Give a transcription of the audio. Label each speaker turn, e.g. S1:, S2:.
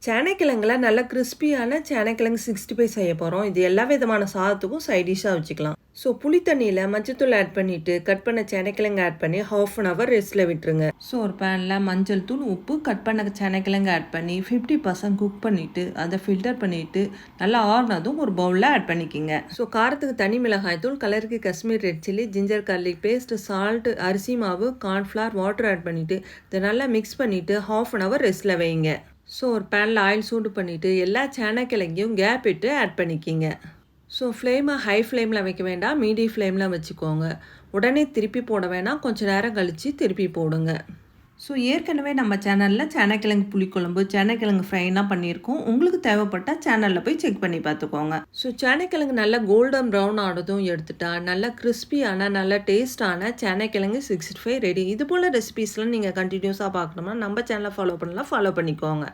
S1: சேனைக்கிழங்குல நல்ல கிறிஸ்பியான சேனைக்கிழங்கு 65 செய்ய போகிறோம். இது எல்லா விதமான சாதத்துக்கும் சைட் டிஷ்ஷாக வச்சுக்கலாம். ஸோ புளி தண்ணியில் மஞ்சத்தூள் ஆட் பண்ணிவிட்டு கட் பண்ண சேனைக்கிழங்கு ஆட் பண்ணி ½ அன் ஹவர் ரெஸ்ட்டில் விட்டுருங்க. ஸோ ஒரு பேனில் மஞ்சள் தூள் உப்பு கட் பண்ண சேனைக்கிழங்கு ஆட் பண்ணி 50% குக் பண்ணிவிட்டு அதை ஃபில்டர் பண்ணிவிட்டு நல்லா ஆறுனதும் ஒரு பவுலில் ஆட் பண்ணிக்கிங்க. ஸோ காரத்துக்கு தனி மிளகாய் தூள், கலருக்கு Kashmir red chilli, ginger garlic paste, salt, அரிசி மாவு, கார்ன்ஃப்ளவர், வாட்டர் ஆட் பண்ணிவிட்டு இதை நல்லா மிக்ஸ் பண்ணிவிட்டு ½ அன் ஹவர் ரெஸ்ட்டில் வைங்க. ஸோ ஒரு பேனில் ஆயில் சூடு பண்ணிவிட்டு எல்லா சேனைக்கிழங்கையும் கேப் விட்டு ஆட் பண்ணிக்கிங்க. ஸோ ஃப்ளேமை ஹை ஃப்ளேமில் வைக்க வேண்டாம், மீடியம் ஃப்ளேமில் வச்சுக்கோங்க. உடனே திருப்பி போட வேணாம், கொஞ்சம் நேரம் கழித்து திருப்பி போடுங்க. ஸோ ஏற்கனவே நம்ம சேனலில் சேனைக்கிழங்கு புளிக்குழம்பு, சேனைக்கிழங்கு ஃப்ரைலாம் பண்ணியிருக்கோம். உங்களுக்கு தேவைப்பட்டால் சேனலில் போய் செக் பண்ணி பார்த்துக்கோங்க. ஸோ சேனைக்கிழங்கு நல்லா கோல்டன் ப்ரௌன் ஆனதும் எடுத்துட்டா நல்லா கிறிஸ்பியான நல்ல டேஸ்டான சேனைக்கிழங்கு 65 ரெடி. இது போல் ரெசிபீஸ்லாம் நீங்கள் கண்டினியூஸாக பார்க்கணும்னா நம்ம சேனலை ஃபாலோ பண்ணலாம், ஃபாலோ பண்ணிக்கோங்க.